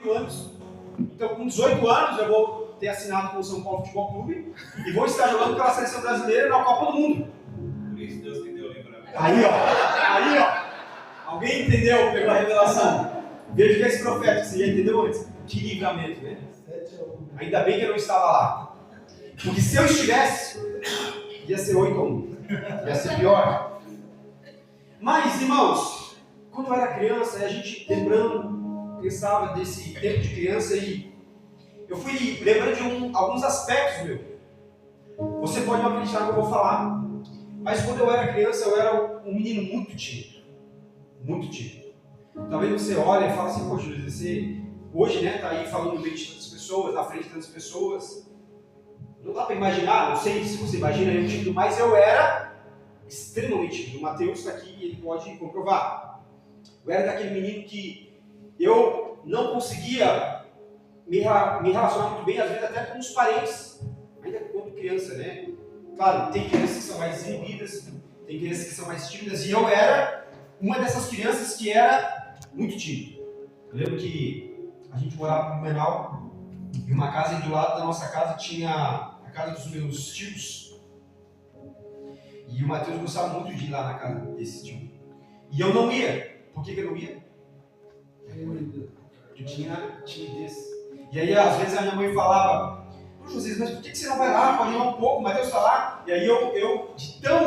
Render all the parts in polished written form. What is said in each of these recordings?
anos. Então, com 18 anos, eu vou ter assinado com o São Paulo Futebol Clube e vou estar jogando pela seleção brasileira na Copa do Mundo. Por isso Deus me deu o livramento. Aí, ó. Alguém entendeu? Pegou a revelação. Veja que esse profeta, você já entendeu antes. Que livramento, né? Ainda bem que eu não estava lá. Porque se eu estivesse, ia ser 8-1. Ia ser pior. Mas, irmãos, quando eu era criança, a gente pensava desse tempo de criança e eu fui lembrando de alguns aspectos, meu. Você pode não acreditar no que eu vou falar, mas quando eu era criança, eu era um menino muito tímido. Muito tímido. Talvez você olhe e fale assim, poxa, você hoje, né, tá aí falando no meio de tantas pessoas, na frente de tantas pessoas. Não dá para imaginar, não sei se você imagina eu tímido, mas eu era extremamente tímido. O Mateus está aqui e ele pode comprovar. Eu era daquele menino que eu não conseguia me relacionar muito bem, às vezes até com os parentes, ainda quando criança, né? Claro, tem crianças que são mais inibidas, tem crianças que são mais tímidas, e eu era uma dessas crianças que era muito tímido. Eu lembro que a gente morava no Blumenau, e uma casa e do lado da nossa casa tinha a casa dos meus tios, e o Mateus gostava muito de ir lá na casa desse tio. E eu não ia. Por que eu não ia? Eu tinha timidez. E aí, às vezes, a minha mãe falava, José, mas por que você não vai lá? Pode ir lá um pouco, Mateus está lá. E aí, eu, de tão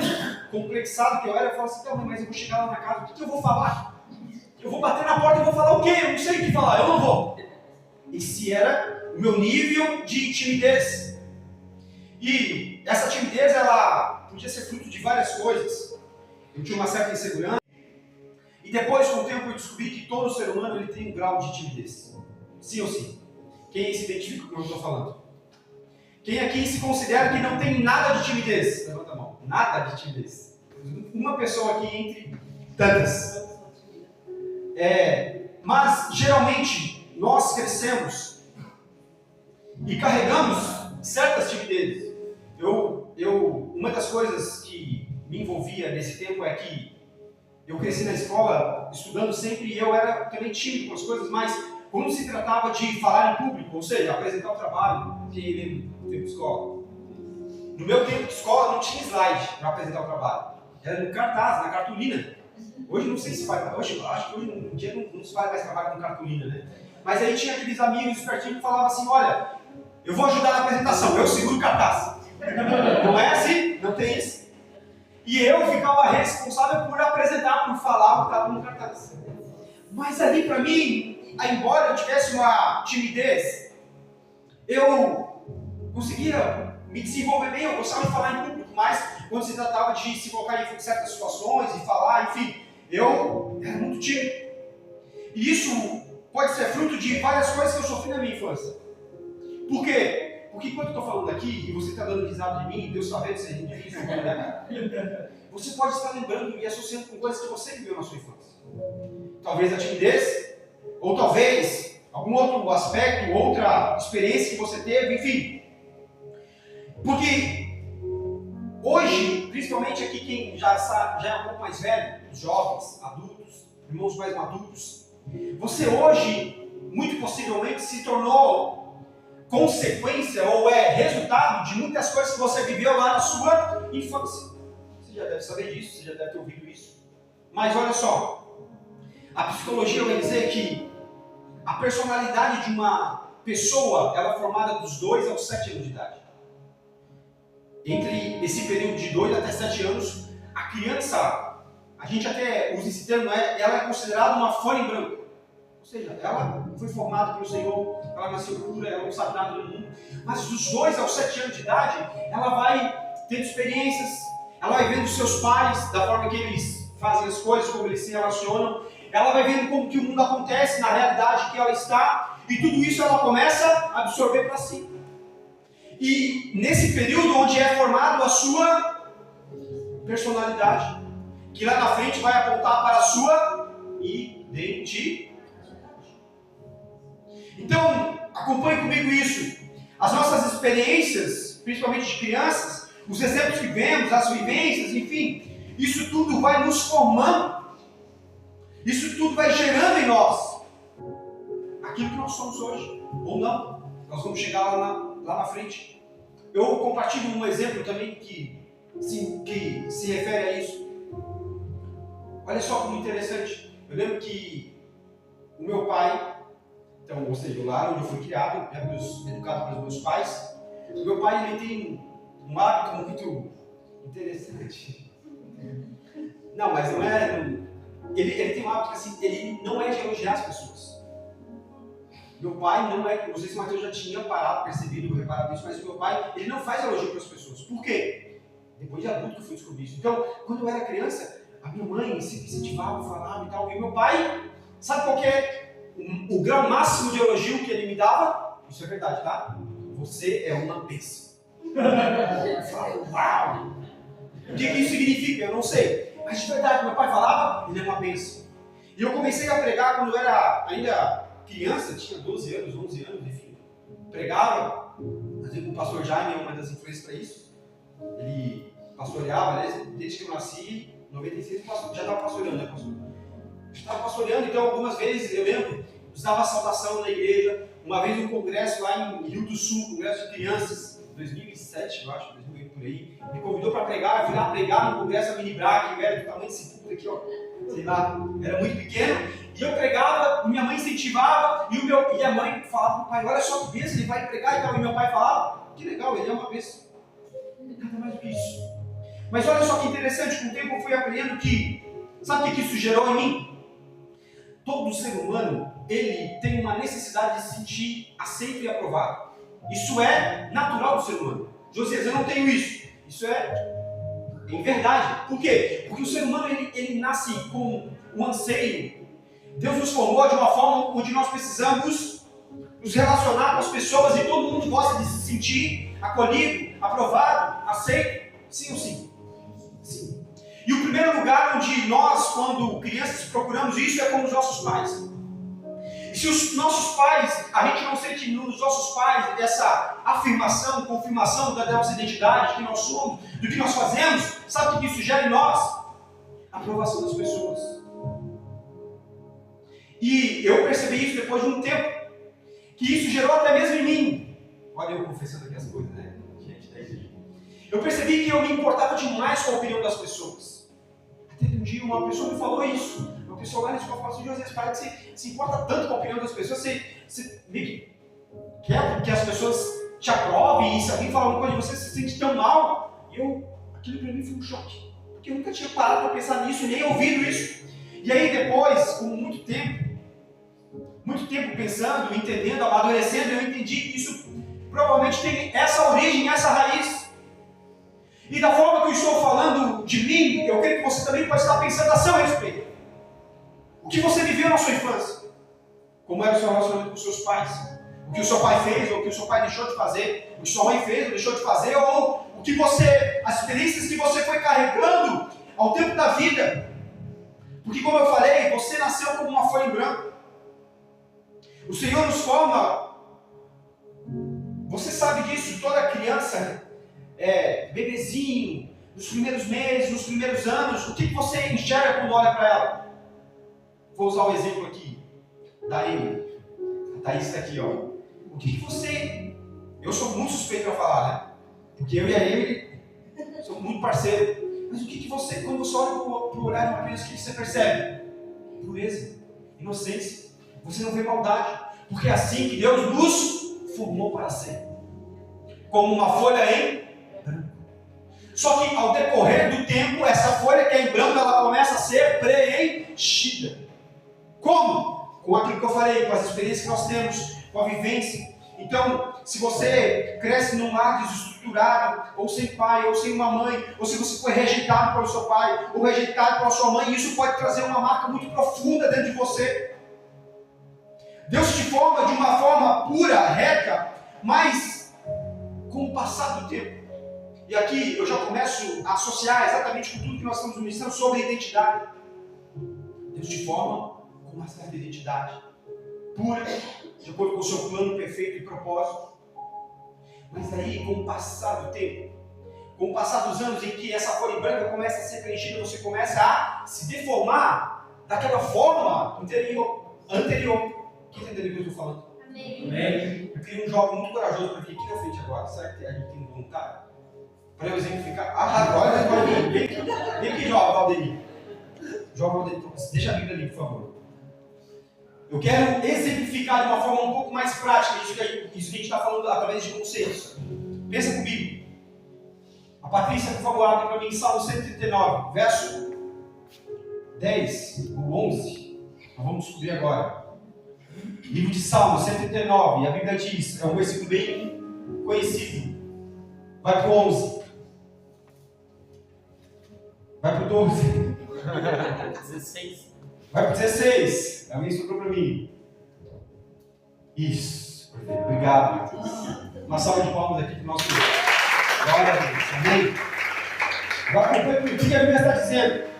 complexado que eu era, eu falava assim, mãe, mas eu vou chegar lá na casa, o que eu vou falar? Eu vou bater na porta e vou falar o quê? Eu não sei o que falar, eu não vou. Esse era o meu nível de timidez. E essa timidez, ela podia ser fruto de várias coisas. Eu tinha uma certa insegurança. E depois, com o tempo, eu descobri que todo ser humano ele tem um grau de timidez. Sim ou sim? Quem se identifica com o que eu estou falando? Quem aqui se considera que não tem nada de timidez? Levanta a mão. Nada de timidez. Uma pessoa aqui entre tantas. Mas, geralmente, nós crescemos e carregamos certas timidezes. Uma das coisas que me envolvia nesse tempo é que eu cresci na escola estudando sempre e eu era também tímido com as coisas, mas quando se tratava de falar em público, ou seja, apresentar o trabalho, quem lembra do tempo de escola? No meu tempo de escola não tinha slide para apresentar o trabalho. Era no cartaz, na cartolina. Hoje não sei se faz, hoje eu acho que hoje em dia não se faz mais trabalho com cartolina, né? Mas aí tinha aqueles amigos espertinhos que falavam assim, olha, eu vou ajudar na apresentação, eu seguro o cartaz. Não é assim? Não tem isso? E eu ficava responsável por apresentar, por falar o que estava no cartaz. Mas ali para mim, embora eu tivesse uma timidez, eu conseguia me desenvolver bem, eu gostava de falar em público, mas quando se tratava de se colocar em certas situações e falar, enfim, eu era muito tímido. E isso pode ser fruto de várias coisas que eu sofri na minha infância. Por quê? Porque enquanto eu estou falando aqui, e você está dando risada de mim, Deus está vendo se é difícil, né? Você pode estar lembrando e associando com coisas que você viveu na sua infância. Talvez a timidez, ou talvez algum outro aspecto, outra experiência que você teve, enfim. Porque hoje, principalmente aqui quem já é um pouco mais velho, os jovens, adultos, irmãos mais maduros, você hoje, muito possivelmente, se tornou consequência ou é resultado de muitas coisas que você viveu lá na sua infância. Você já deve saber disso, você já deve ter ouvido isso. Mas olha só, a psicologia vai dizer que a personalidade de uma pessoa ela é formada dos 2 aos 7 anos de idade. Entre esse período de 2 até 7 anos, a criança, a gente até usa esse termo, ela é considerada uma folha em branco. Ou seja, ela foi formada pelo Senhor, ela nasceu pura, ela não sabe nada do mundo. Mas dos 2 aos 7 anos de idade, ela vai tendo experiências, ela vai vendo os seus pais, da forma que eles fazem as coisas, como eles se relacionam. Ela vai vendo como que o mundo acontece, na realidade que ela está, e tudo isso ela começa a absorver para si. E nesse período onde é formado a sua personalidade, que lá na frente vai apontar para a sua identidade. Então, acompanhe comigo isso. As nossas experiências, principalmente de crianças, os exemplos que vemos, as vivências, enfim, isso tudo vai nos formando. Isso tudo vai gerando em nós aquilo que nós somos hoje, ou não. Nós vamos chegar lá na frente. Eu compartilho um exemplo também que se refere a isso. Olha só como interessante. Eu lembro que o meu pai, então, ou seja, o lar onde eu fui criado, educado pelos meus pais, o meu pai ele tem um hábito muito interessante. Não, mas não é... Ele tem um hábito que assim, ele não é de elogiar as pessoas. Meu pai não é... Não sei se o Mateus já tinha parado, percebido, reparado isso, mas o meu pai, ele não faz elogio para as pessoas. Por quê? Depois de adulto que eu fui descobrir isso. Então, quando eu era criança, a minha mãe sempre incentivava, falava e tal. E meu pai, sabe qual que é o grau máximo de elogio que ele me dava? Isso é verdade, tá? Você é uma bênção. Eu falava, uau! O que isso significa? Eu não sei. Mas de verdade, meu pai falava, ele é uma bênção. E eu comecei a pregar quando eu era ainda criança, tinha 12 anos, 11 anos, enfim. Pregava, com o pastor Jaime, uma das influências para isso. Ele pastoreava, né? Desde que eu nasci, em 96, já estava pastoreando, né, pastor? Já estava pastoreando, então algumas vezes, eu lembro, dava saudação na igreja. Uma vez um congresso lá em Rio do Sul, congresso de crianças, 2007, eu acho, 2008 por aí, me convidou para pregar, eu fui lá pregar no congresso da Mini Braga, que era do tamanho desse puto aqui, ó, sei lá, era muito pequeno, e eu pregava, minha mãe incentivava, e a mãe falava pro pai, olha só que bênção, ele vai pregar e tal, e meu pai falava, que legal, ele é uma bênção, nada mais do que isso. Mas olha só que interessante, com o tempo eu fui aprendendo que, sabe o que isso gerou em mim? Todo ser humano, ele tem uma necessidade de se sentir aceito e aprovado. Isso é natural do ser humano. Josias, eu não tenho isso. Isso é em verdade. Por quê? Porque o ser humano ele nasce com um anseio. Deus nos formou de uma forma onde nós precisamos nos relacionar com as pessoas e todo mundo gosta de se sentir acolhido, aprovado, aceito. Sim ou sim? Sim. E o primeiro lugar onde nós, quando crianças, procuramos isso é com os nossos pais. E se os nossos pais, a gente não sente nos nossos pais essa afirmação, confirmação da nossa identidade, de quem nós somos, do que nós fazemos, sabe o que isso gera em nós? A aprovação das pessoas. E eu percebi isso depois de um tempo, que isso gerou até mesmo em mim. Olha eu confessando aqui as coisas, né? Gente, da igreja. Eu percebi que eu me importava demais com a opinião das pessoas. Até que um dia uma pessoa me falou isso. Uma pessoa lá na escola falou assim, José, parece que você se importa tanto com a opinião das pessoas, você meio que quer que as pessoas te aprovem, e se alguém falar uma coisa de você, se sente tão mal. E aquilo para mim foi um choque. Porque eu nunca tinha parado para pensar nisso, nem ouvido isso. E aí depois, com muito tempo pensando, entendendo, amadurecendo, eu entendi que isso provavelmente tem essa origem, essa raiz. E da forma que eu estou falando de mim, eu creio que você também pode estar pensando a seu respeito. O que você viveu na sua infância? Como era o seu relacionamento com os seus pais? O que o seu pai fez, ou o que o seu pai deixou de fazer? O que sua mãe fez, ou deixou de fazer? Ou o que as experiências que você foi carregando ao tempo da vida? Porque como eu falei, você nasceu como uma folha em branco. O Senhor nos forma. Você sabe disso, toda criança, bebezinho, nos primeiros meses, nos primeiros anos, o que você enxerga quando olha para ela? Vou usar o exemplo aqui da Emily. A Thaís está aqui, ó. O que você... Eu sou muito suspeito para falar, né? Porque eu e a Emily somos muito parceiros. Mas o que você, quando você olha para o olhar de uma criança, o que você percebe? Pureza, inocência. Você não vê maldade. Porque é assim que Deus nos formou para ser. Como uma folha em branco. Só que ao decorrer do tempo, essa folha que é em branco, ela começa a ser preenchida. Como? Com aquilo que eu falei, com as experiências que nós temos, com a vivência. Então, se você cresce num lar desestruturado, ou sem pai, ou sem uma mãe, ou se você foi rejeitado pelo seu pai, ou rejeitado pela sua mãe, isso pode trazer uma marca muito profunda dentro de você. Deus te forma de uma forma pura, reta, mas com o passar do tempo. E aqui eu já começo a associar exatamente com tudo que nós estamos ministrando sobre identidade. Deus te forma com uma certa identidade pura, de acordo com o seu plano perfeito e propósito. Mas aí, com o passar do tempo, com o passar dos anos em que essa folha branca começa a ser preenchida, você começa a se deformar daquela forma anterior, Quem está entendendo o que eu estou falando? Amém. Eu queria um jovem muito corajoso para vir aqui na frente agora. Será que a gente tem um voluntário? Para eu exemplificar. Agora vem aqui, jovem Valdemir. Jovem Valdemir, deixa a Bíblia ali, por favor. Eu quero exemplificar de uma forma um pouco mais prática isso que a gente está falando através de conceitos. Pensa comigo. A Patrícia, por favor, abre para mim Salmo 139, verso 10 ou 11. Nós vamos descobrir agora. Livro de Salmo 139, a Bíblia diz, é um versículo bem conhecido. Vai para o 11. Vai para o 12. 16. Vai para o 16. Alguém sobrou para mim. Isso. Perfeito. Obrigado. Uma salva de palmas aqui para o nosso Deus. Glória a Deus. Amém. Agora acompanha comigo. O que a Bíblia está dizendo?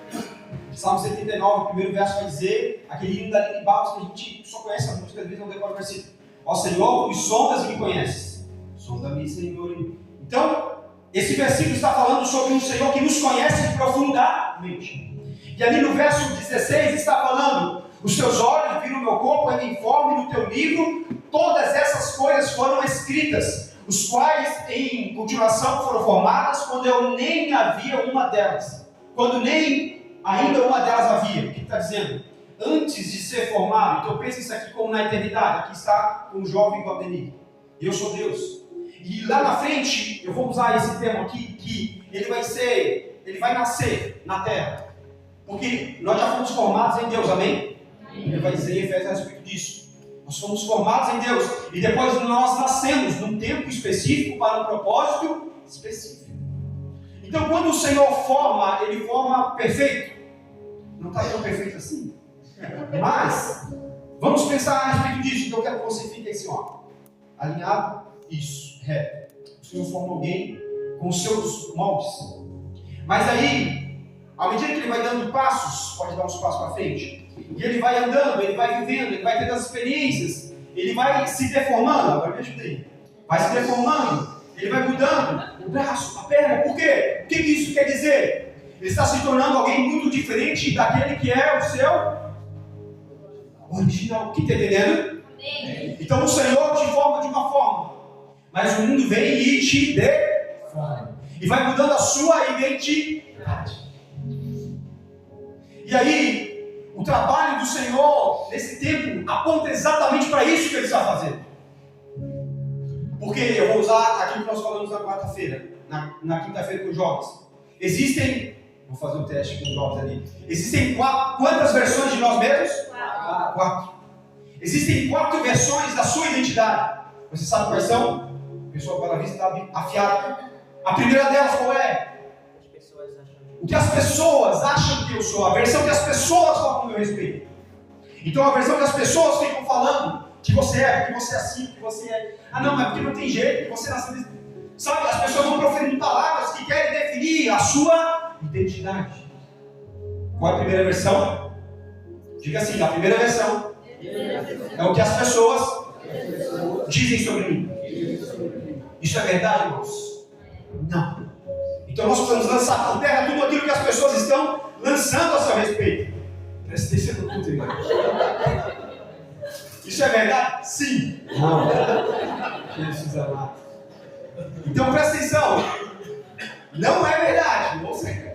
Salmo 79, o primeiro verso vai dizer, aquele hino da Aline Barros que a gente só conhece a música, às vezes não decora o versículo. Ó Senhor, os sondas e me conheces. Sonda-me, Senhor. Então, esse versículo está falando sobre um Senhor que nos conhece profundamente. E ali no verso 16 está falando, os teus olhos viram o meu corpo, ainda informe no teu livro, todas essas coisas foram escritas, os quais em continuação foram formadas quando eu nem havia uma delas. Quando nem ainda uma delas havia. O que está dizendo? Antes de ser formado. Então pensa isso aqui como na eternidade. Aqui está um jovem Valdemir. Eu sou Deus. E lá na frente, eu vou usar esse termo aqui, que ele vai nascer na terra. Porque nós já fomos formados em Deus, amém? Ele vai dizer em Efésios a respeito disso. Nós fomos formados em Deus. E depois nós nascemos num tempo específico para um propósito específico. Então quando o Senhor forma, Ele forma perfeito. Não está tão perfeito assim. Mas, vamos pensar a respeito disso. Então eu quero que você fique assim, ó. Alinhado, isso, reto. O Senhor forma alguém com os seus moldes. Mas aí, à medida que Ele vai dando passos, pode dar uns passos para frente, e Ele vai andando, Ele vai vivendo, Ele vai tendo as experiências, Ele vai se deformando. Agora me ajuda aí. Vai se deformando. Ele vai mudando o braço, a perna. Por quê? O que isso quer dizer? Ele está se tornando alguém muito diferente daquele que é o seu original. Que está entendendo? Amém. Então o Senhor te forma de uma forma, mas o mundo vem e te deforma. E vai mudando a sua identidade. E aí, o trabalho do Senhor nesse tempo aponta exatamente para isso que Ele está fazendo. Porque eu vou usar aquilo que nós falamos na quarta-feira, na quinta-feira com os jovens. Vou fazer um teste com os jovens ali. Existem quantas versões de nós mesmos? 4. Existem 4 versões da sua identidade. Você sabe quais são? A pessoa para a vista está afiada. A primeira delas qual é? O que as pessoas acham que eu sou. A versão que as pessoas falam a meu respeito. Então a versão que as pessoas ficam falando que você é assim, que você é. Ah não, mas porque não tem jeito, que você nasceu desse... Sabe, as pessoas vão proferindo palavras que querem definir a sua identidade. Qual é a primeira versão? Diga assim, a primeira versão é o que as pessoas dizem sobre mim. Isso é verdade, irmãos? Não. Então nós podemos lançar por terra tudo aquilo que as pessoas estão lançando a seu respeito. Presta atenção no culto, irmão. Isso é verdade? Sim. Não. Jesus amado. Então presta atenção. Não é verdade. Não sei.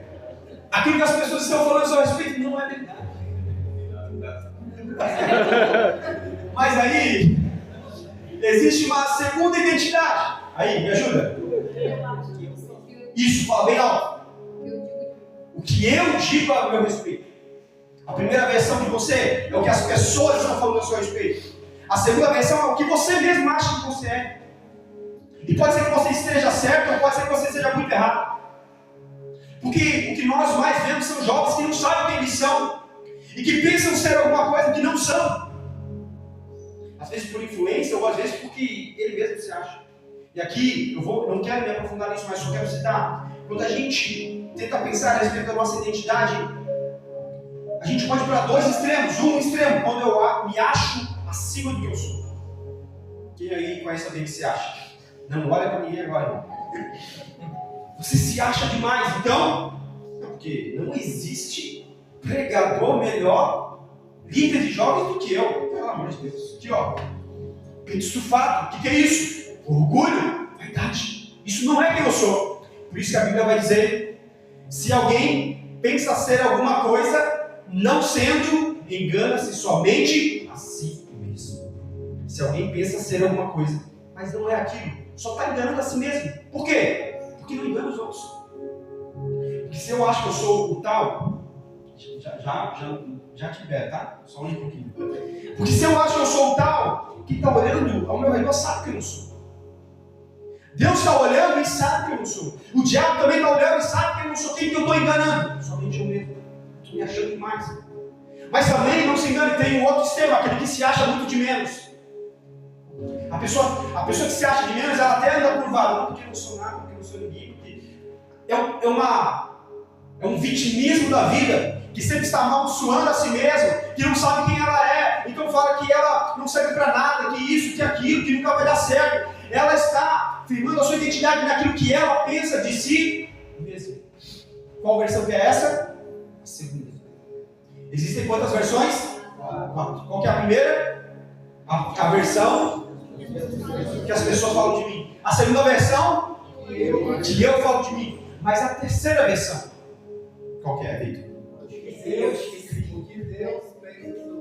Aquilo que as pessoas estão falando a seu respeito não é verdade. Mas aí existe uma segunda identidade. Aí, me ajuda. Isso, fala bem alto. O que eu digo a meu respeito. A primeira versão de você é o que as pessoas estão falando a seu respeito. A segunda versão é o que você mesmo acha que você é. E pode ser que você esteja certo, ou pode ser que você esteja muito errado. Porque o que nós mais vemos são jovens que não sabem quem eles são. E que pensam ser alguma coisa que não são. Às vezes por influência, ou às vezes porque ele mesmo se acha. E aqui, eu não quero me aprofundar nisso, mas só quero citar. Quando a gente tenta pensar a respeito da nossa identidade, a gente pode ir para 2 extremos. Um extremo, quando eu me acho acima do que eu sou. Quem aí conhece alguém que se acha? Não olha para ninguém agora, irmão. Você se acha demais, então? Não, porque não existe pregador melhor líder de jovens do que eu, pelo amor de Deus. Aqui, ó. Peito estufado. O que é isso? Orgulho, vaidade. Isso não é quem eu sou. Por isso que a Bíblia vai dizer: se alguém pensa ser alguma coisa, não sendo, engana-se somente a si mesmo. Se alguém pensa ser alguma coisa, mas não é aquilo, só está enganando a si mesmo. Por quê? Porque não engana os outros. Porque se eu acho que eu sou o tal, já te libero, tá? Só um pouquinho. Porque se eu acho que eu sou o tal, quem está olhando ao meu redor sabe que eu não sou. Deus está olhando e sabe que eu não sou. O diabo também está olhando e sabe que eu não sou. Quem que eu estou enganando? Somente eu mesmo. Estou me achando demais. Mas também, não se engane, tem um outro extremo, aquele que se acha muito de menos. A pessoa que se acha de menos, ela até anda curvada. Não, porque eu não sou nada, porque eu não sou ninguém. É um vitimismo da vida, que sempre está amaldiçoando a si mesmo, que não sabe quem ela é, então fala que ela não serve para nada, que isso, que aquilo, que nunca vai dar certo. Ela está firmando a sua identidade naquilo que ela pensa de si mesma. Qual versão que é essa? A segunda. Existem quantas versões? 4. Qual que é a primeira? A versão que as pessoas falam de mim. A segunda versão? Que eu falo de mim. Mas a terceira versão, qual que é, Vitor?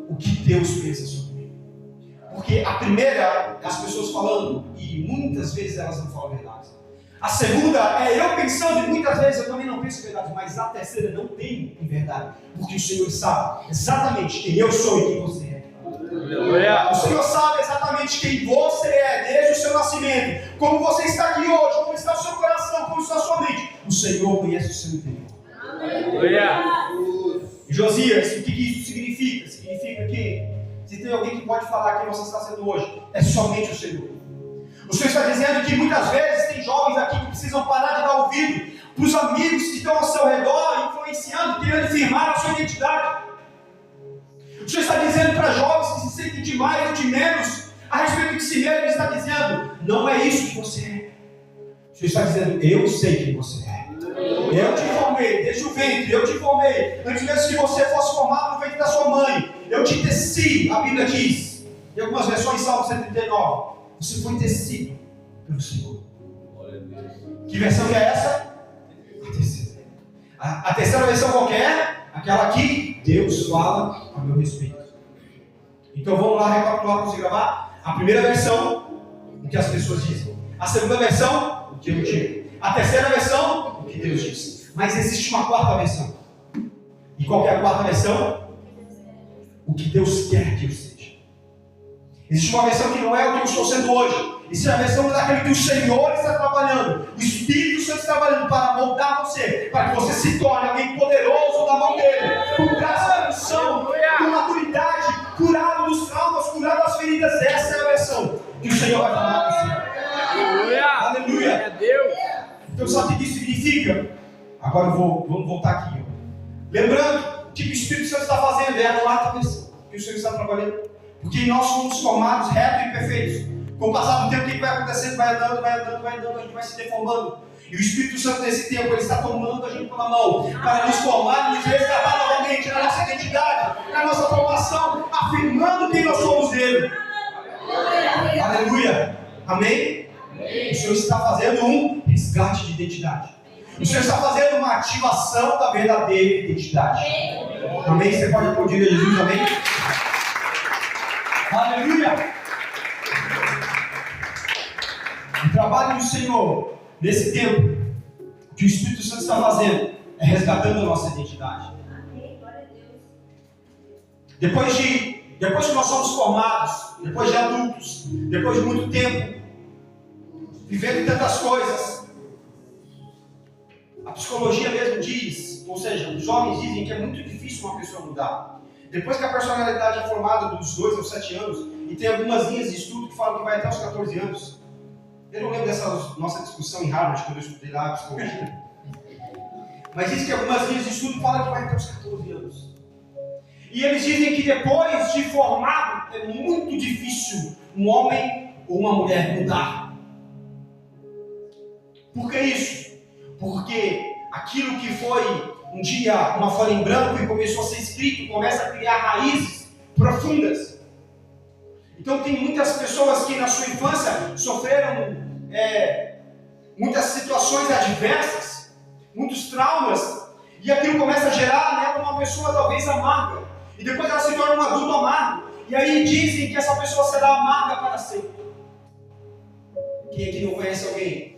O que Deus pensa sobre mim. Porque a primeira, as pessoas falando, e muitas vezes elas não falam a verdade. A segunda é eu pensando, e muitas vezes eu também não penso a verdade, mas a terceira não tem em verdade. Porque o Senhor sabe exatamente quem eu sou e quem você é. O Senhor sabe exatamente quem você é desde o seu nascimento. Como você está aqui hoje, como está o seu coração, como está a sua mente. O Senhor conhece o seu interior. Josias, o que isso significa? Significa que se tem alguém que pode falar quem você está sendo hoje, é somente o Senhor. O Senhor está dizendo que muitas vezes tem jovens aqui que precisam parar de dar ouvido para os amigos que estão ao seu redor, influenciando, querendo firmar a sua identidade. O Senhor está dizendo para jovens que se sentem de mais ou de menos a respeito de si mesmo. Ele está dizendo: não é isso que você é. O Senhor está dizendo: eu sei quem você é. Eu te formei desde o ventre, eu te formei antes mesmo que você fosse formado no ventre da sua mãe. Eu te teci, a Bíblia diz, em algumas versões, Salmo 139. Você foi tecido pelo Senhor. Que versão que é essa? A terceira. A terceira versão qual que é? Aquela que Deus fala a meu respeito. Então vamos lá recapitular para você gravar. A primeira versão, o que as pessoas dizem. A segunda versão, o que eu digo. A terceira versão, o que Deus diz. Mas existe uma quarta versão. E qual que é a quarta versão? O que Deus quer que eu seja. Existe uma versão que não é o que eu estou sendo hoje. Existe a versão daquele que o Senhor está trabalhando. O Espírito Santo está trabalhando para moldar você, para que você se torne alguém poderoso na mão dele, com graça e unção, com maturidade, curado dos traumas, curado das feridas. Essa é a versão que o Senhor vai falar para você. Aleluia! Aleluia! Deus! Então sabe o que isso significa? Agora vamos voltar aqui. Lembrando que o Espírito Santo está fazendo é a quarta versão que o Senhor está trabalhando. Porque nós somos formados retos e perfeitos. Com o passar do tempo, o que vai acontecendo? Vai andando, a gente vai se deformando. E o Espírito Santo, nesse tempo, ele está tomando a gente pela mão para nos formar e nos resgatar novamente na nossa identidade, na nossa formação, afirmando quem nós somos dele. Aleluia! Amém? O Senhor está fazendo um resgate de identidade. O Senhor está fazendo uma ativação da verdadeira identidade. Amém? Você pode aplaudir a Jesus, amém? Aleluia! O trabalho do Senhor, nesse tempo, que o Espírito Santo está fazendo, é resgatando a nossa identidade. Depois que nós somos formados, depois de adultos, depois de muito tempo, vivendo tantas coisas, a psicologia mesmo diz, ou seja, os homens dizem que é muito difícil uma pessoa mudar. Depois que a personalidade é formada dos 2 aos 7 anos, e tem algumas linhas de estudo que falam que vai até os 14 anos. Eu não lembro dessa nossa discussão em Harvard, quando eu estudei lá a psicologia. Mas diz que algumas linhas de estudo falam que vai até os 14 anos. E eles dizem que depois de formado, é muito difícil um homem ou uma mulher mudar. Por que isso? Porque aquilo que foi um dia uma folha em branco e começou a ser escrito, começa a criar raízes profundas. Então tem muitas pessoas que na sua infância sofreram muitas situações adversas, muitos traumas, e aquilo começa a gerar nela uma pessoa talvez amarga, e depois ela se torna um adulto amargo, e aí dizem que essa pessoa será amarga para sempre. Quem aqui não conhece alguém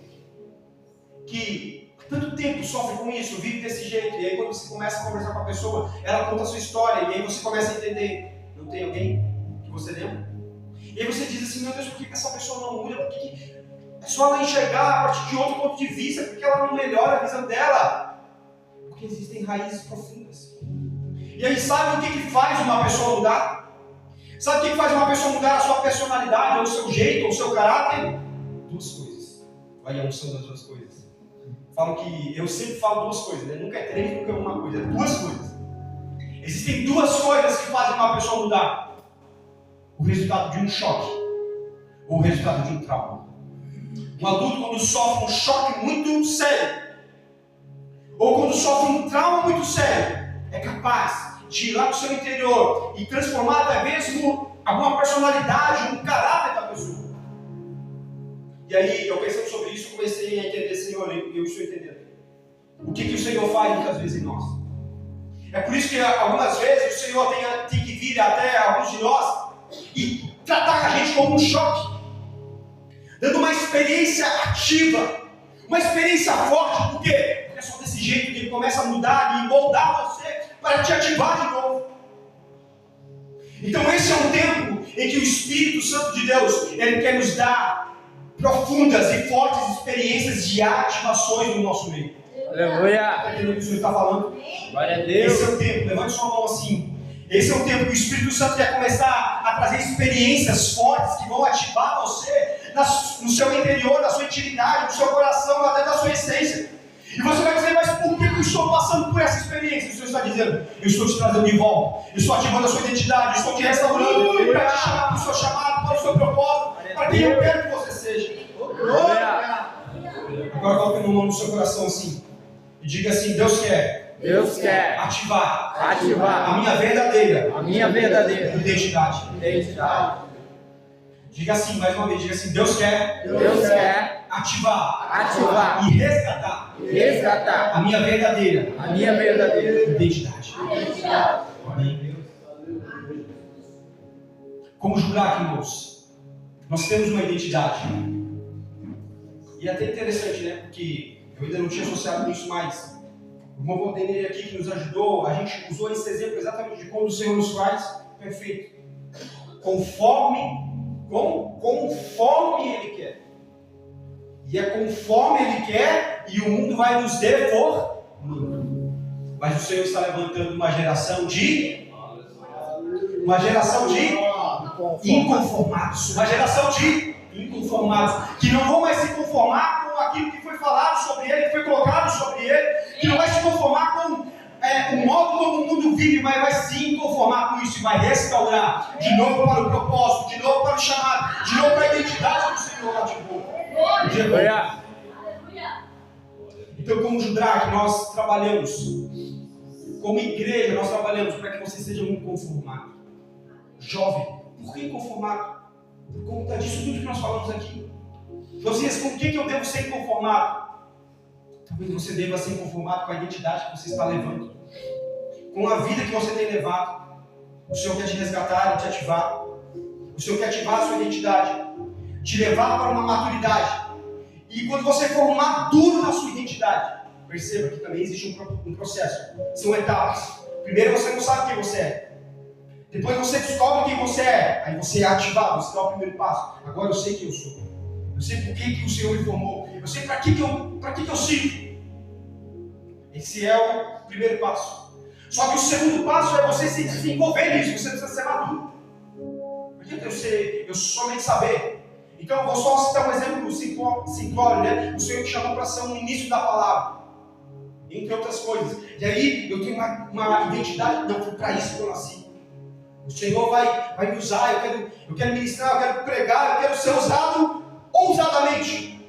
que há tanto tempo sofre com isso, vive desse jeito, e aí quando você começa a conversar com a pessoa, ela conta a sua história, e aí você começa a entender, não tem alguém que você lembra? E aí você diz assim, meu Deus, por que essa pessoa não muda? Por que é só ela enxergar a partir de outro ponto de vista? Por que ela não melhora a visão dela? Porque existem raízes profundas. E aí sabe o que faz uma pessoa mudar? Sabe o que faz uma pessoa mudar a sua personalidade, ou o seu jeito, ou o seu caráter? Duas coisas. Olha a unção das duas coisas. Falo que eu sempre falo duas coisas, né? Nunca é três, nunca é uma coisa, é duas coisas. Existem duas coisas que fazem uma pessoa mudar: o resultado de um choque ou o resultado de um trauma. Um adulto, quando sofre um choque muito sério, ou quando sofre um trauma muito sério, é capaz de ir lá no seu interior e transformar até mesmo alguma personalidade, um caráter da pessoa. E aí, eu pensando sobre isso, comecei a entender, Senhor, eu estou entendendo. O que o Senhor faz muitas vezes em nós. É por isso que algumas vezes o Senhor tem que vir até alguns de nós e tratar a gente como um choque, dando uma experiência ativa, uma experiência forte. Por quê? Porque é só desse jeito que Ele começa a mudar e moldar você para te ativar de novo. Então esse é um tempo em que o Espírito Santo de Deus, Ele quer nos dar profundas e fortes experiências de ativações no nosso meio. Aleluia! Está entendendo o que o Senhor está falando? Glória a Deus! Esse é o tempo, levante sua mão assim. Esse é o tempo que o Espírito Santo quer começar a trazer experiências fortes que vão ativar você no seu interior, na sua intimidade, no seu coração, até na sua essência. E você vai dizer, mas por que eu estou passando por essa experiência? O Senhor está dizendo, eu estou te trazendo de volta, eu estou ativando a sua identidade, eu estou te restaurando para te chamar para o seu chamado, para o seu propósito, para quem eu quero que você seja. Agora coloque uma mão no seu coração assim e diga assim, Deus quer ativar a minha verdadeira identidade. Diga assim, mais uma vez, diga assim, Deus quer ativar e resgatar a minha verdadeira identidade. Amém. Como jurar, irmãos, nós temos uma identidade. E é até interessante, né? Porque eu ainda não tinha associado isso, mas o irmão Valdenir aqui que nos ajudou, a gente usou esse exemplo exatamente de como o Senhor nos faz perfeito. Conforme Ele quer. E é conforme Ele quer e o mundo vai nos deformando. Mas o Senhor está levantando uma geração de inconformados. Uma geração de inconformados. Que não vão mais se conformar com aquilo que foi falado sobre ele, que foi colocado sobre ele. Que não vai se conformar com o modo como o mundo vive, mas vai se conformar com isso e vai restaurar de novo para o propósito, de novo para o chamado, de novo para a identidade que o Senhor ativou. Então, como Judraque, nós trabalhamos, como igreja, nós trabalhamos para que você seja muito conformado. Jovem, por que inconformado? Por conta disso tudo que nós falamos aqui. Josias, com o que eu devo ser inconformado? Talvez você deva ser inconformado com a identidade que você está levando, com a vida que você tem levado. O Senhor quer te resgatar e te ativar. O Senhor quer ativar a sua identidade, te levar para uma maturidade. E quando você for maduro na sua identidade, perceba que também existe um processo. São etapas. Primeiro você não sabe quem você é. Depois você descobre quem você é. Aí você é ativado, você dá o primeiro passo. Agora eu sei quem eu sou. Eu sei por que o Senhor me formou. Eu sei para que eu sirvo. Esse é o primeiro passo. Só que o segundo passo é você se envolver nisso. Você precisa ser maduro. Não adianta eu somente saber. Então eu vou só citar um exemplo simplório, né? O Senhor me chamou para ser um ministro da palavra, entre outras coisas. E aí eu tenho uma identidade. Não, foi para isso que eu nasci. O Senhor vai me usar. Eu quero ministrar, eu quero pregar, eu quero ser usado ousadamente.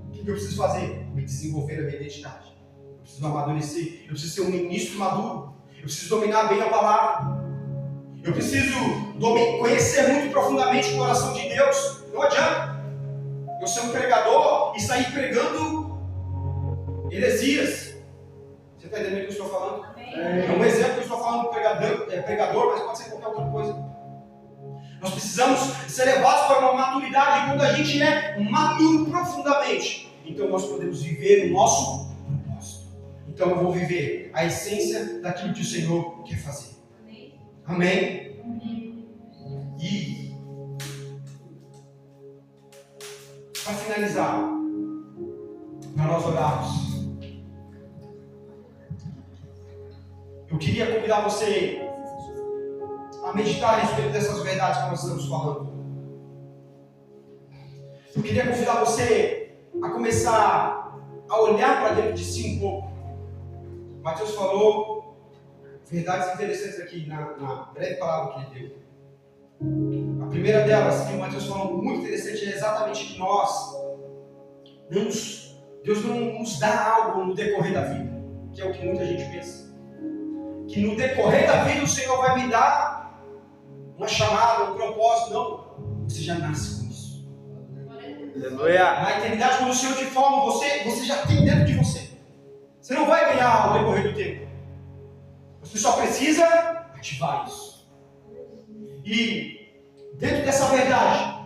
O que eu preciso fazer? Me desenvolver a minha identidade. Eu preciso amadurecer. Eu preciso ser um ministro maduro. Eu preciso dominar bem a palavra. Eu preciso conhecer muito profundamente o coração de Deus. Não adianta eu ser um pregador e sair pregando heresias. Você está entendendo o que eu estou falando? É um exemplo que eu estou falando de pregador, mas pode ser qualquer outra coisa. Nós precisamos ser levados para uma maturidade, e quando a gente é maduro profundamente, então nós podemos viver o nosso propósito. Então eu vou viver a essência daquilo que o Senhor quer fazer. Amém? E para finalizar, para nós orarmos, eu queria convidar você a meditar a respeito dessas verdades que nós estamos falando. Eu queria convidar você a começar a olhar para dentro de si um pouco. Mateus falou verdades interessantes aqui na breve palavra que ele deu. A primeira delas, que o Mateus falou muito interessante, é exatamente que Deus não nos dá algo no decorrer da vida, que é o que muita gente pensa. Que no decorrer da vida o Senhor vai me dar uma chamada, um propósito. Não, você já nasce com isso. Aleluia. Na eternidade, quando o Senhor te forma, você já tem dentro de você. Você não vai ganhar ao decorrer do tempo. Você só precisa ativar isso. E dentro dessa verdade,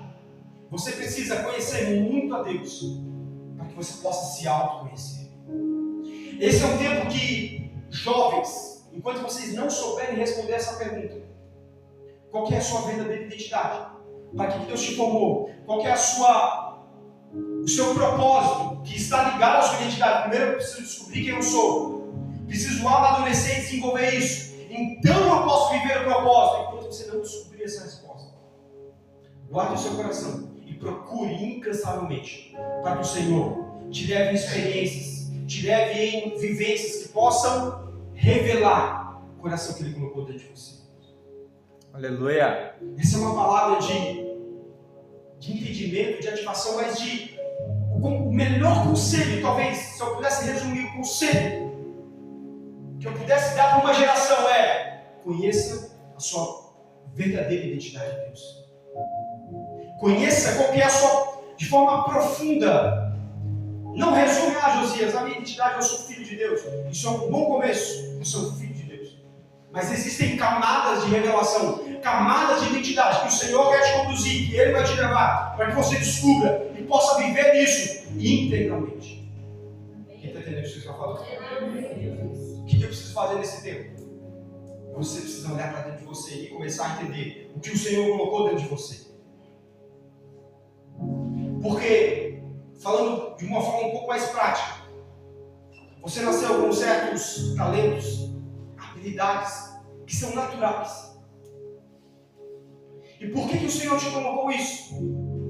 você precisa conhecer muito a Deus para que você possa se autoconhecer. Esse é um tempo que jovens, enquanto vocês não souberem responder essa pergunta, qual que é a sua verdadeira identidade? Para que Deus te formou? Qual que é o seu propósito que está ligado à sua identidade? Primeiro eu preciso descobrir quem eu sou. Preciso amadurecer e desenvolver isso. Então eu posso viver o propósito. Enquanto você não descobrir essa resposta, guarde o seu coração e procure incansavelmente para que o Senhor te leve em experiências, te leve em vivências que possam revelar o coração que Ele colocou dentro de você. Aleluia. Essa é uma palavra de entendimento, de ativação, mas o melhor conselho, talvez, se eu pudesse resumir o conselho que eu pudesse dar para uma geração conheça a sua verdadeira identidade de Deus. Conheça qual que é a sua, de forma profunda. Não resume, Josias, a minha identidade, eu sou filho de Deus. Isso é um bom começo, eu sou filho de Deus. Mas existem camadas de revelação, camadas de identidade que o Senhor quer te conduzir, que Ele vai te levar, para que você descubra e possa viver isso integralmente. Quem está entendendo o que eu estou falando? O que eu preciso fazer nesse tempo? Você precisa olhar para dentro de você e começar a entender o que o Senhor colocou dentro de você. Porque, falando de uma forma um pouco mais prática, você nasceu com certos talentos, habilidades que são naturais. E por que o Senhor te colocou isso?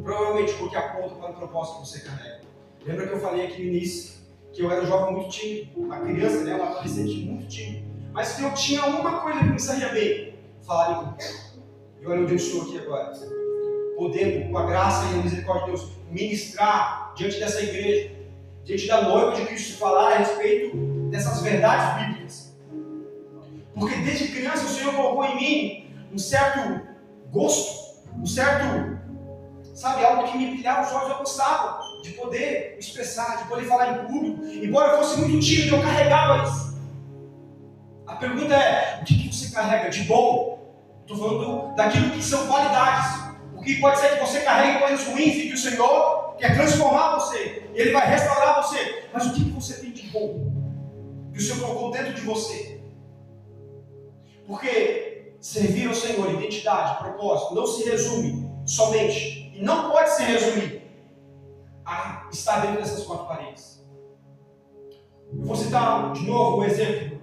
Provavelmente porque aponta para o propósito que você carrega. Lembra que eu falei aqui no início que eu era um jovem muito tímido, uma criança, um adolescente muito tímido, mas que eu tinha uma coisa que me saía bem: falar em público. E olha onde eu estou aqui agora, podendo, com a graça e a misericórdia de Deus, ministrar diante dessa igreja, diante da noiva de Cristo, falar a respeito dessas verdades bíblicas. Porque desde criança o Senhor colocou em mim um certo gosto, um certo, algo que me brilhava os olhos. Eu gostava de poder expressar, de poder falar em público. Embora eu fosse muito tímido, eu carregava isso. A pergunta é: o que você carrega de bom? Estou falando daquilo que são qualidades. Porque pode ser que você carregue coisas ruins e que o Senhor quer transformar você, e Ele vai restaurar você. Mas o que você tem de bom que o Senhor colocou dentro de você? Porque servir ao Senhor, identidade, propósito, não se resume somente, e não pode se resumir a estar dentro dessas quatro paredes. Eu vou citar de novo um exemplo.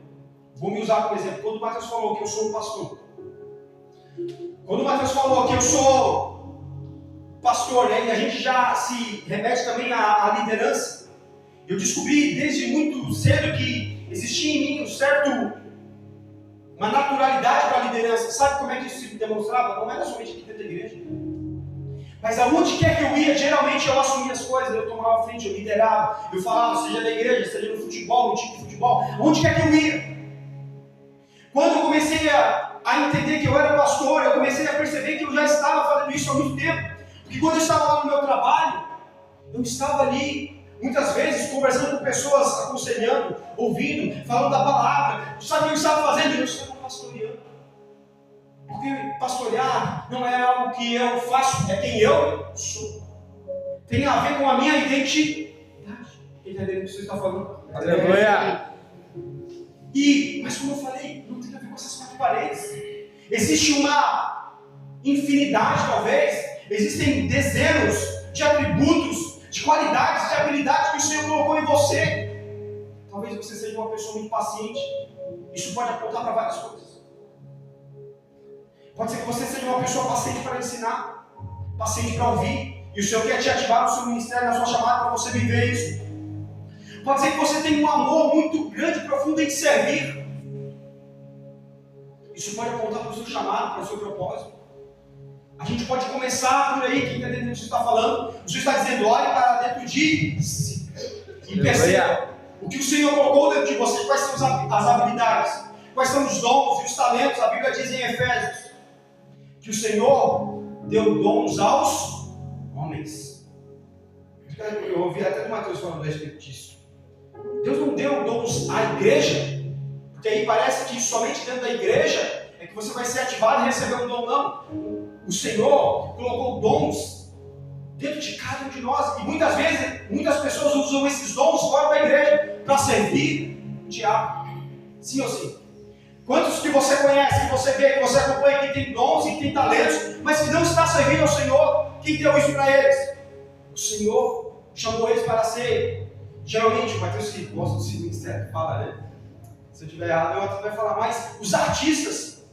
Vou me usar como exemplo. Quando o Mateus falou que eu sou um pastor, quando o Mateus falou que eu sou pastor, e a gente já se remete também à liderança, eu descobri desde muito cedo que existia em mim uma naturalidade para a liderança. Sabe como é que isso se demonstrava? Não era somente aqui dentro da igreja, mas aonde quer que eu ia, geralmente eu assumia as coisas, eu tomava a frente, eu liderava, eu falava, seja da igreja, seja no futebol, no time de futebol, onde quer que eu ia. Quando eu comecei a a entender que eu era pastor, eu comecei a perceber que eu já estava fazendo isso há muito tempo. Porque quando eu estava lá no meu trabalho, eu estava ali, muitas vezes, conversando com pessoas, aconselhando, ouvindo, falando da palavra. Sabe o que eu estava fazendo? Eu estava pastoreando. Porque pastorear não é algo que eu faço, é quem eu sou. Tem a ver com a minha identidade. Entendeu o que você está falando? Aleluia. Mas como eu falei, não tem a ver com essas quatro paredes. Existe uma infinidade, talvez. Existem dezenas de atributos, de qualidades, de habilidades que o Senhor colocou em você. Talvez você seja uma pessoa muito paciente. Isso pode apontar para várias coisas. Pode ser que você seja uma pessoa paciente para ensinar, paciente para ouvir. E o Senhor quer te ativar no seu ministério, na sua chamada, para você viver isso. Pode ser que você tenha um amor muito grande, profundo em servir. Isso pode apontar para o seu chamado, para o seu propósito. A gente pode começar por aí, quem está entendendo o que você está falando. O Senhor está dizendo, olhe para dentro de si e perceba o que o Senhor colocou dentro de você, quais são as habilidades, quais são os dons e os talentos. A Bíblia diz em Efésios que o Senhor deu dons aos homens. Eu ouvi até do Mateus falando a respeito disso. Deus não deu dons à igreja, porque aí parece que somente dentro da igreja é que você vai ser ativado e receber um dom. Não. O Senhor colocou dons dentro de cada um de nós. E muitas vezes, muitas pessoas usam esses dons fora da igreja para servir o diabo. Sim ou sim? Quantos que você conhece, que você vê, que você acompanha, que tem dons e que tem talentos, mas que não está servindo ao Senhor? Quem deu isso para eles? O Senhor chamou eles para ser. Geralmente, o Mateus que gosta do seu ministério fala, né? Se eu estiver errado, eu até vai falar, mas os artistas,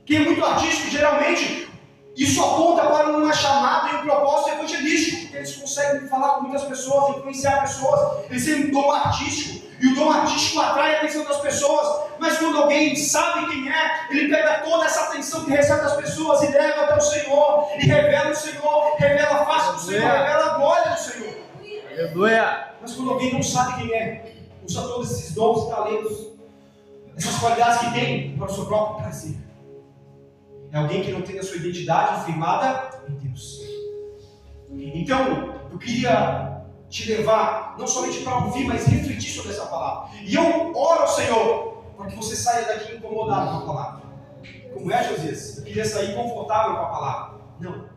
quem é muito artístico, geralmente, isso aponta para uma chamada e um propósito evangelístico, porque eles conseguem falar com muitas pessoas, influenciar pessoas, eles têm um dom artístico, e o dom artístico atrai a atenção das pessoas, mas quando alguém sabe quem é, ele pega toda essa atenção que recebe das pessoas e leva até o Senhor, e revela o Senhor, revela a face do Senhor, revela a glória do Senhor. Aleluia. Mas quando alguém não sabe quem é, usa todos esses dons e talentos, essas qualidades que tem para o seu próprio prazer. É alguém que não tem a sua identidade firmada em Deus. Então, eu queria te levar, não somente para ouvir, mas refletir sobre essa palavra. E eu oro ao Senhor, para que você saia daqui incomodado com a palavra. Como é, Josias? Eu queria sair confortável com a palavra. Não.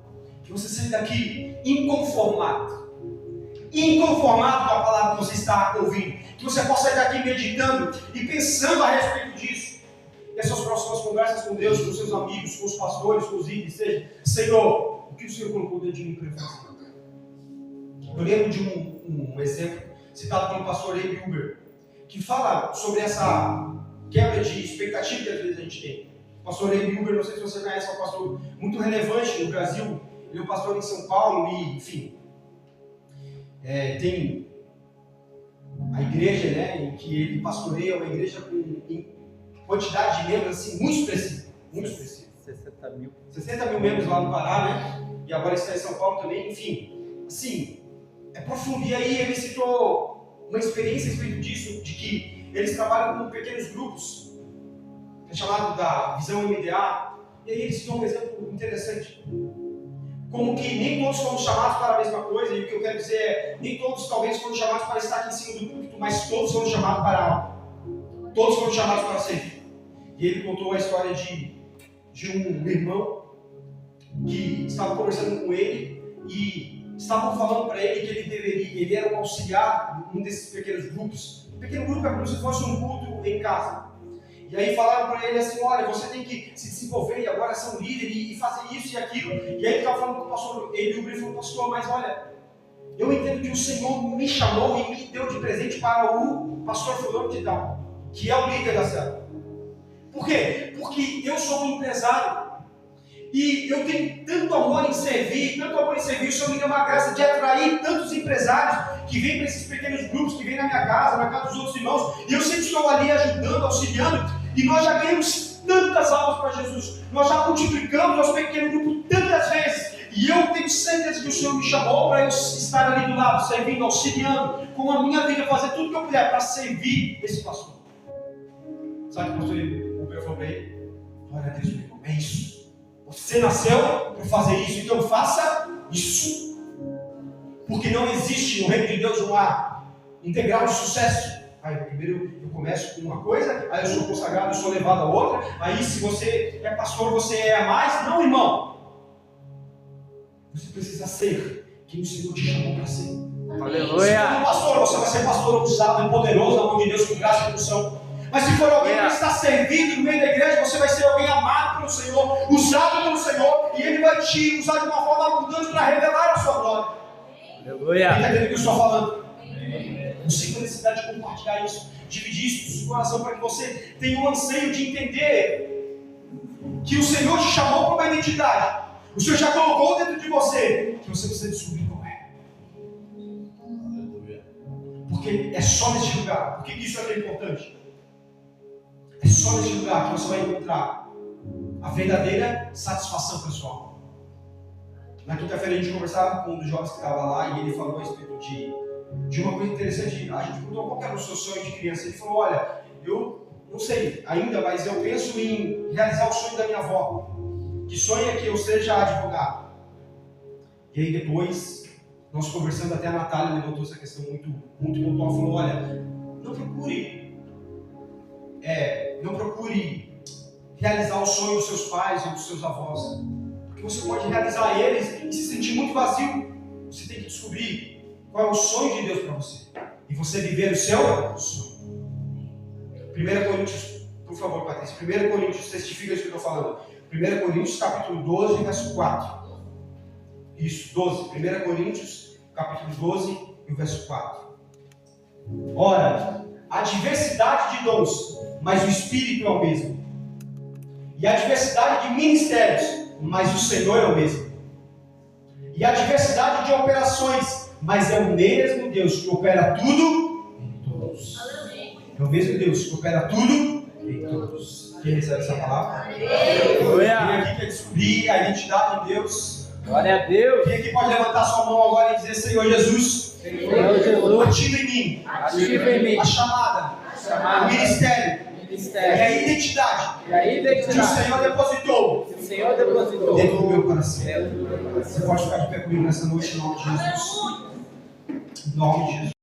Que você saia daqui inconformado. Inconformado com a palavra que você está ouvindo. Que você possa sair daqui meditando e pensando a respeito disso. E as suas próximas conversas com Deus, com os seus amigos, com os pastores, com os líderes, seja, Senhor, o que o Senhor colocou dentro de mim para fazer? Eu lembro de um exemplo citado pelo pastor Abe Uber, que fala sobre essa quebra de expectativa que às vezes a gente tem. O pastor Abe Uber, não sei se você conhece, é um pastor muito relevante no Brasil. Ele é um pastor em São Paulo e, enfim, tem a igreja, né, em que ele pastoreia, uma igreja com quantidade de membros assim, muito expressiva. 60 mil membros lá no Pará, né? E agora está em São Paulo também, enfim. Assim, é profundo. E aí ele citou uma experiência a respeito disso, de que eles trabalham com pequenos grupos, que é chamado da Visão MDA. E aí ele citou um exemplo interessante. Como que nem todos foram chamados para a mesma coisa, e o que eu quero dizer é, nem todos talvez foram chamados para estar aqui em cima do púlpito, mas todos foram chamados para algo. Todos foram chamados para servir. E ele contou a história de um irmão que estava conversando com ele e estavam falando para ele que ele era um auxiliar de um desses pequenos grupos. Um pequeno grupo é como se fosse um culto em casa. E aí falaram para ele assim, olha, você tem que se desenvolver e agora ser um líder e fazer isso e aquilo. E aí ele estava falando com o pastor, ele falou, pastor, mas olha, eu entendo que o Senhor me chamou e me deu de presente para o pastor fulano de tal, que é o líder da célula. Por quê? Porque eu sou um empresário e eu tenho tanto amor em servir, o Senhor me deu uma graça de atrair tantos empresários que vêm para esses pequenos grupos, que vêm na minha casa, na casa dos outros irmãos, e eu sempre estou ali ajudando, auxiliando, e nós já ganhamos tantas almas para Jesus, nós já multiplicamos nosso pequeno grupo tantas vezes, e eu tenho certeza que o Senhor me chamou para eu estar ali do lado, servindo, auxiliando, com a minha vida, fazer tudo que eu puder para servir esse pastor. Sabe o que o pastor Uber falou para ele? Glória a Deus, meu irmão. É isso. Você nasceu para fazer isso, então faça isso. Porque não existe no reino de Deus uma integral de sucesso. Aí, primeiro eu começo com uma coisa, aí eu sou consagrado, eu sou levado a outra. Aí, se você é pastor, você é a mais. Não, irmão. Você precisa ser quem o Senhor te chamou para ser. Aleluia. Se for um pastor, você vai ser pastor usado e poderoso na mão de Deus com graça e unção. Mas se for alguém que está servindo no meio da igreja, você vai ser alguém amado pelo Senhor, usado pelo Senhor, e Ele vai te usar de uma forma abundante para revelar a sua glória. Aleluia. Está entendendo o que eu estou falando? Você tem necessidade de compartilhar isso, dividir isso no seu coração, para que você tenha um anseio de entender que o Senhor te chamou para uma identidade. O Senhor já colocou dentro de você, que você precisa descobrir qual é. Porque é só nesse lugar. Por que isso é tão importante? É só nesse lugar que você vai encontrar a verdadeira satisfação pessoal. Na quinta-feira a gente conversava com um dos jovens que estava lá e ele falou a respeito de uma coisa interessante. A gente perguntou qual era o seu sonho de criança. Ele falou, olha, eu não sei ainda, mas eu penso em realizar o sonho da minha avó, que sonha que eu seja advogado. E aí depois, nós conversando, até a Natália levantou essa questão muito pontual, falou, olha, não procure realizar o sonho dos seus pais ou dos seus avós, porque você pode realizar eles e se sentir muito vazio. Você tem que descobrir qual é o sonho de Deus para você e você viver o seu sonho. 1 Coríntios, por favor, Patrícia, 1 Coríntios, testifica isso que eu estou falando. 1 Coríntios, capítulo 12, verso 4. Isso, 12. 1 Coríntios, capítulo 12, e o verso 4. Ora, há diversidade de dons, mas o Espírito é o mesmo. E há diversidade de ministérios, mas o Senhor é o mesmo. E há diversidade de operações, mas é o mesmo Deus que opera tudo em todos. É o mesmo Deus que opera tudo em todos. Quem recebe essa palavra? Aleluia. Quem aqui quer descobrir a identidade de Deus? Glória a Deus. Quem aqui pode levantar sua mão agora e dizer, Senhor Jesus, Senhor Jesus, ativa em mim ativa em mim a chamada, o ministério o e ministério a identidade e a que o identidade Senhor depositou que o Senhor depositou dentro do meu coração. dentro do meu coração. Você pode ficar de pé comigo nessa noite em nome de Jesus. Em nome de Jesus.